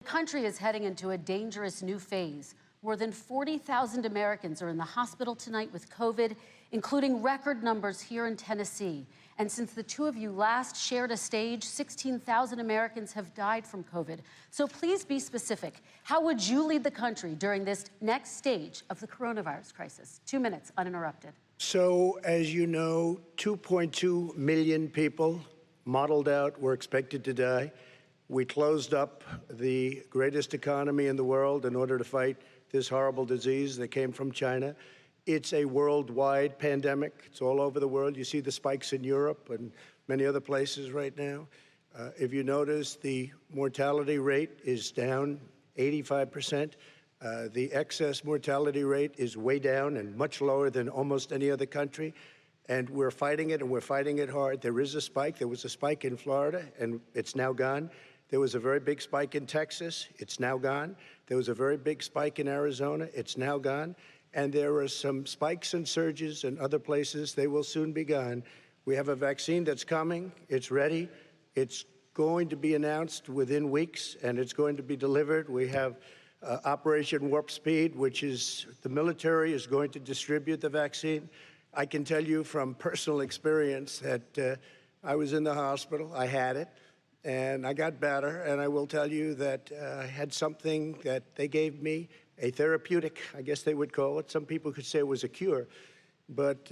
The country is heading into a dangerous new phase. More than 40,000 Americans are in the hospital tonight with COVID, including record numbers here in Tennessee. And since the two of you last shared a stage, 16,000 Americans have died from COVID. So please be specific. How would you lead the country during this next stage of the coronavirus crisis? 2 minutes, uninterrupted. So, as you know, 2.2 million people modeled out were expected to die. We closed up the greatest economy in the world in order to fight this horrible disease that came from China. It's a worldwide pandemic. It's all over the world. You see the spikes in Europe and many other places right now. If you notice, the mortality rate is down 85%. The excess mortality rate is way down and much lower than almost any other country. And we're fighting it, and we're fighting it hard. There is a spike. There was a spike in Florida, and it's now gone. There was a very big spike in Texas. It's now gone. There was a very big spike in Arizona. It's now gone. And there are some spikes and surges in other places. They will soon be gone. We have a vaccine that's coming. It's ready. It's going to be announced within weeks, and it's going to be delivered. We have Operation Warp Speed, which is the military is going to distribute the vaccine. I can tell you from personal experience that I was in the hospital. I had it, and I got better. And I will tell you that I had something that they gave me, a therapeutic, I guess they would call it. Some people could say it was a cure. But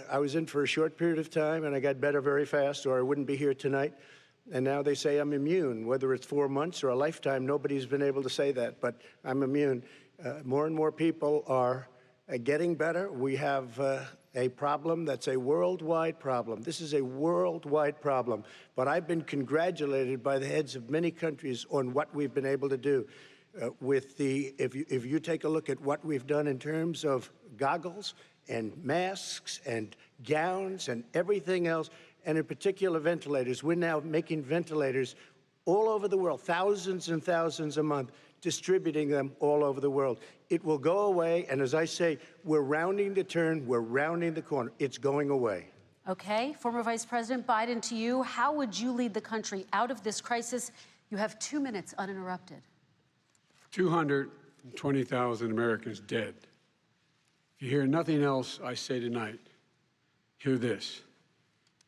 I was in for a short period of time, and I got better very fast, or I wouldn't be here tonight. And now they say I'm immune. Whether it's 4 months or a lifetime, nobody's been able to say that, but I'm immune. More and more people are getting better. We have a problem that's a worldwide problem. This is a worldwide problem. But I've been congratulated by the heads of many countries on what we've been able to do. If you take a look at what we've done in terms of goggles and masks and gowns and everything else, and in particular ventilators. We're now making ventilators all over the world, thousands and thousands a month, distributing them all over the world. It will go away, and as I say, we're rounding the turn, we're rounding the corner. It's going away. Okay, former Vice President Biden, to you, how would you lead the country out of this crisis? You have 2 minutes uninterrupted. 220,000 Americans dead. If you hear nothing else I say tonight, hear this.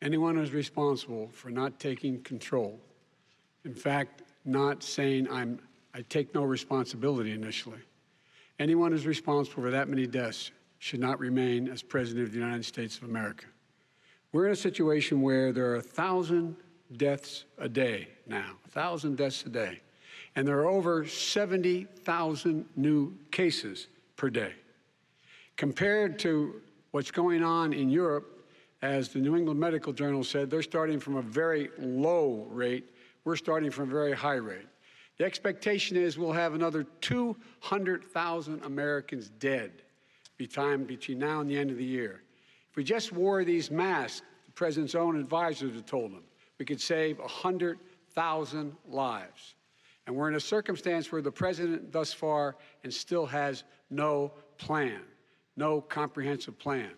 Anyone who's responsible for not taking control, in fact, not saying I take no responsibility initially, anyone who's responsible for that many deaths should not remain as President of the United States of America. We're in a situation where there are 1,000 deaths a day now, 1,000 deaths a day, and there are over 70,000 new cases per day. Compared to what's going on in Europe, as the New England Medical Journal said, they're starting from a very low rate. We're starting from a very high rate. The expectation is we'll have another 200,000 Americans dead between now and the end of the year. If we just wore these masks, the president's own advisors have told him, we could save 100,000 lives. And we're in a circumstance where the president thus far and still has no plan, no comprehensive plan.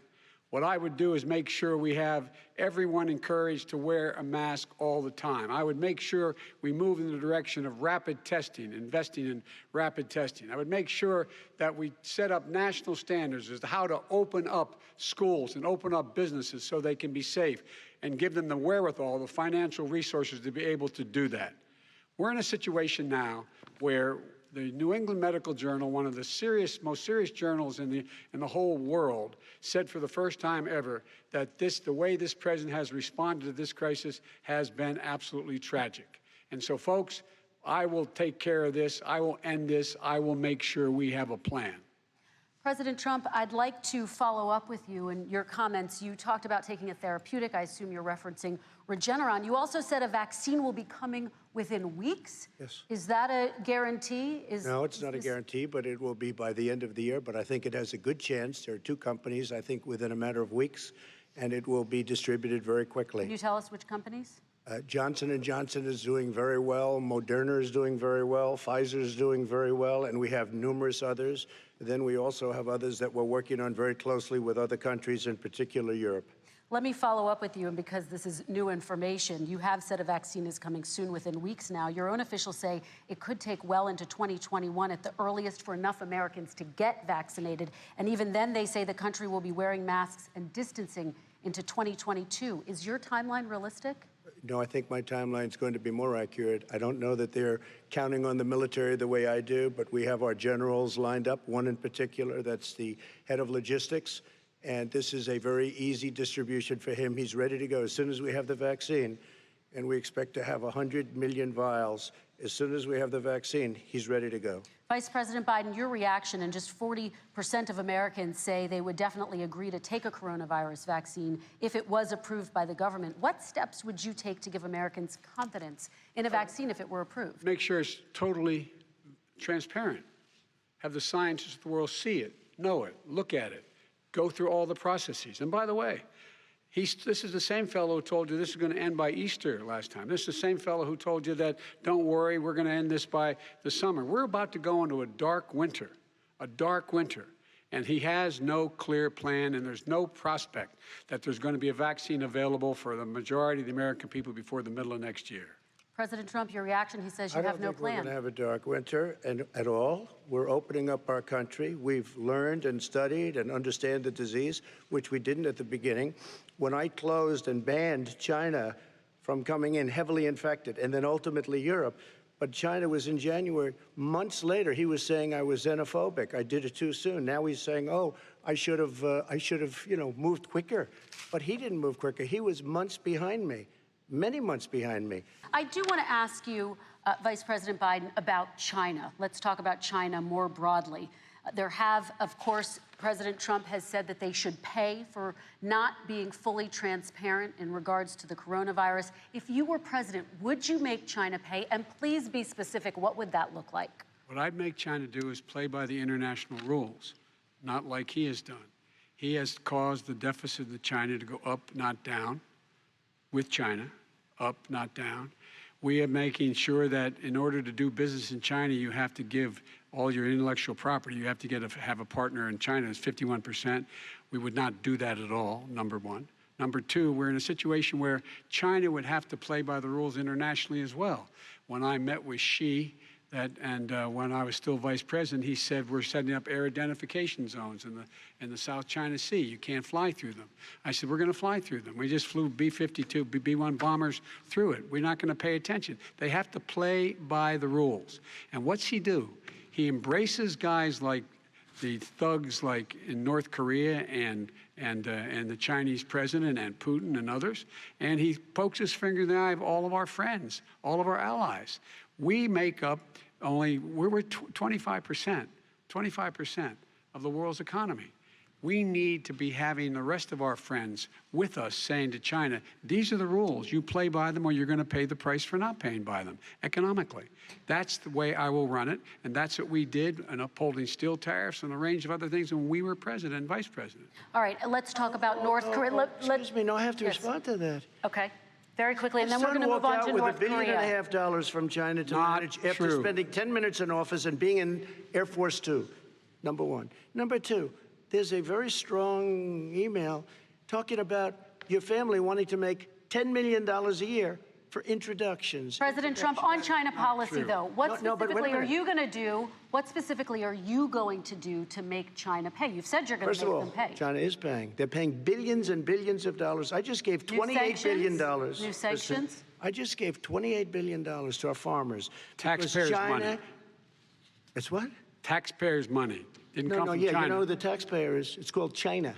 What I would do is make sure we have everyone encouraged to wear a mask all the time. I would make sure we move in the direction of rapid testing, investing in rapid testing. I would make sure that we set up national standards as to how to open up schools and open up businesses so they can be safe and give them the wherewithal, the financial resources to be able to do that. We're in a situation now where the New England Medical Journal, one of the most serious journals in the whole world, said for the first time ever that the way this president has responded to this crisis has been absolutely tragic. And so, folks, I will take care of this. I will end this. I will make sure we have a plan. President Trump, I'd like to follow up with you in your comments. You talked about taking a therapeutic. I assume you're referencing Regeneron. You also said a vaccine will be coming within weeks. Yes. Is that a guarantee? No, it's not a guarantee, but it will be by the end of the year. But I think it has a good chance. There are two companies, I think, within a matter of weeks, and it will be distributed very quickly. Can you tell us which companies? Johnson & Johnson is doing very well. Moderna is doing very well. Pfizer is doing very well. And we have numerous others. Then we also have others that we're working on very closely with other countries, in particular Europe. Let me follow up with you, and because this is new information, you have said a vaccine is coming soon, within weeks now. Your own officials say it could take well into 2021 at the earliest for enough Americans to get vaccinated. And even then, they say the country will be wearing masks and distancing into 2022. Is your timeline realistic? No, I think my timeline is going to be more accurate. I don't know that they're counting on the military the way I do, but we have our generals lined up, one in particular that's the head of logistics. And this is a very easy distribution for him. He's ready to go as soon as we have the vaccine. And we expect to have 100 million vials. As soon as we have the vaccine, he's ready to go. Vice President Biden, your reaction, and just 40% of Americans say they would definitely agree to take a coronavirus vaccine if it was approved by the government. What steps would you take to give Americans confidence in a vaccine if it were approved? Make sure it's totally transparent. Have the scientists of the world see it, know it, look at it, go through all the processes. And by the way, this is the same fellow who told you this is going to end by Easter last time. This is the same fellow who told you that, don't worry, we're going to end this by the summer. We're about to go into a dark winter, and he has no clear plan, and there's no prospect that there's going to be a vaccine available for the majority of the American people before the middle of next year. President Trump, your reaction, he says you have no plan. I don't think we're going to have a dark winter at all. We're opening up our country. We've learned and studied and understand the disease, which we didn't at the beginning. When I closed and banned China from coming in heavily infected, and then ultimately Europe, but China was in January. Months later, he was saying I was xenophobic. I did it too soon. Now he's saying, oh, I should have, moved quicker. But he didn't move quicker. He was months behind me. Many months behind me. I do want to ask you, Vice President Biden, about China. Let's talk about China more broadly. There have, of course, President Trump has said that they should pay for not being fully transparent in regards to the coronavirus. If you were president, would you make China pay? And please be specific, what would that look like? What I'd make China do is play by the international rules, not like he has done. He has caused the deficit of China to go up, not down, with China. Up, not down. We are making sure that in order to do business in China, you have to give all your intellectual property. You have to have a partner in China. It's 51%. We would not do that at all, number one. Number two, we're in a situation where China would have to play by the rules internationally as well. When I met with Xi, when I was still vice president, he said we're setting up air identification zones in the South China Sea. You can't fly through them. I said we're going to fly through them. We just flew B-52, B-1 bombers through it. We're not going to pay attention. They have to play by the rules. And what's he do? He embraces guys like the thugs like in North Korea and the Chinese president and Putin and others, and he pokes his finger in the eye of all of our friends, all of our allies. We make up we're 25% of the world's economy. We need to be having the rest of our friends with us saying to China, these are the rules. You play by them or you're going to pay the price for not paying by them economically. That's the way I will run it, and that's what we did in upholding steel tariffs and a range of other things when we were president and vice president. All right, let's talk about North Korea. Excuse me, no, I have to respond to that. Okay. Very quickly, and then we're going to move on to North Korea. With $1.5 billion from China to manage after spending 10 minutes in office and being in Air Force Two, number one. Number two, there's a very strong email talking about your family wanting to make $10 million a year for introductions. President Trump, on China policy, though, what specifically are you going to do? What specifically are you going to do to make China pay? You've said you're going to make them pay. First of all, China is paying. They're paying billions and billions of dollars. I just gave $28 billion. New sanctions? I just gave $28 billion to our farmers. Taxpayers' money. It's what? Taxpayers' money. Didn't come from China. You know who the taxpayer is? It's called China.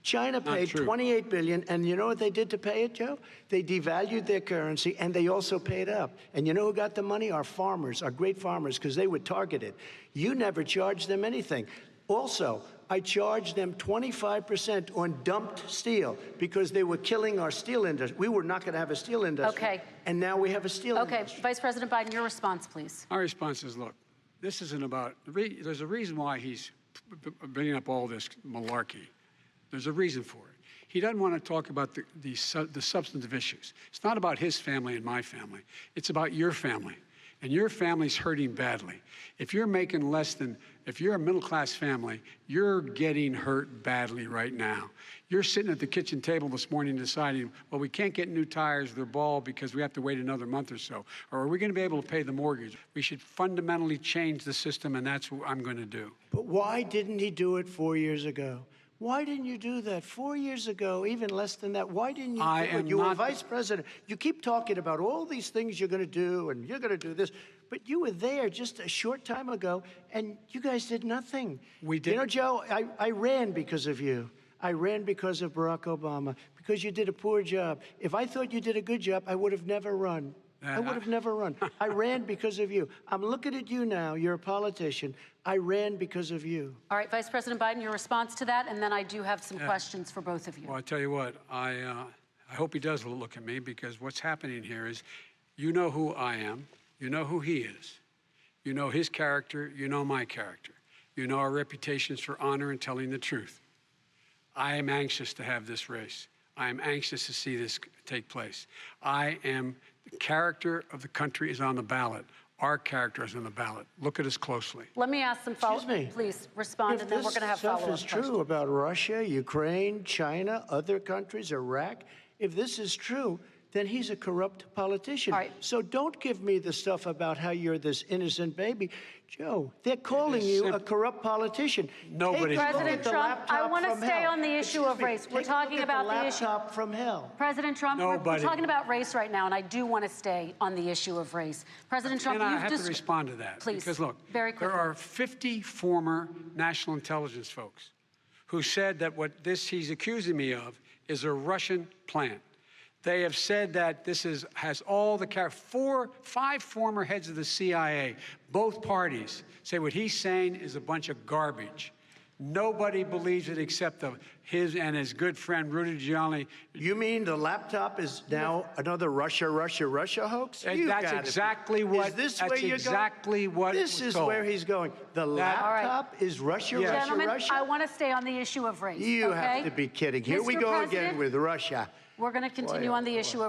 China paid $28 billion, and you know what they did to pay it, Joe? They devalued their currency, and they also paid up. And you know who got the money? Our farmers, our great farmers, because they were targeted. You never charged them anything. Also, I charged them 25% on dumped steel because they were killing our steel industry. We were not going to have a steel industry. Okay. And now we have a steel industry. Okay, Vice President Biden, your response, please. Our response is, look, this isn't about, there's a reason why he's bringing up all this malarkey. There's a reason for it. He doesn't want to talk about the substantive issues. It's not about his family and my family. It's about your family. and your family's hurting badly. If you're making less than, if you're a middle-class family, you're getting hurt badly right now. You're sitting at the kitchen table this morning deciding, well, we can't get new tires, they're bald because we have to wait another month or so. Or are we going to be able to pay the mortgage? We should fundamentally change the system, and that's what I'm going to do. But why didn't he do it 4 years ago? Why didn't you do that 4 years ago, even less than that? Why didn't you do it? You were vice president. You keep talking about all these things you're going to do, and you're going to do this. But you were there just a short time ago, and you guys did nothing. We did. You know, Joe, I ran because of you. I ran because of Barack Obama, because you did a poor job. If I thought you did a good job, I would have never run. I would have never run. I ran because of you. I'm looking at you now. You're a politician. I ran because of you. All right, Vice President Biden, your response to that, and then I do have some questions for both of you. Well, I tell you what, I hope he does look at me, because what's happening here is, you know who I am, you know who he is, you know his character, you know my character, you know our reputations for honor and telling the truth. I am anxious to have this race. I am anxious to see this take place. The character of the country is on the ballot. Our character is on the ballot. Look at us closely. Let me ask some follow-up. Please respond, and then we're going to have follow-up questions. If this stuff is true about Russia, Ukraine, China, other countries, Iraq, if this is true, then he's a corrupt politician. All right. So don't give me the stuff about how you're this innocent baby. Joe, they're calling you a corrupt politician. Nobody. President Trump, I want to stay on the issue of race. We're talking about the issue. Laptop from hell. President Trump, we're talking about race right now, and I do want to stay on the issue of race. President Trump, and I have to respond to that. Please, because look, very quickly. there are 50 former national intelligence folks who said that what he's accusing me of is a Russian plant. They have said that this has all the five former heads of the CIA, both parties, say what he's saying is a bunch of garbage. Nobody believes it except his and his good friend Rudy Giuliani. You mean the laptop is now another Russia hoax? That's exactly what. Is this that's where you're exactly going? what. This is where he's going. The laptop is Russia, Gentlemen, Russia. I want to stay on the issue of race. You have to be kidding. Here we go again with Russia. We're going to continue on the issue of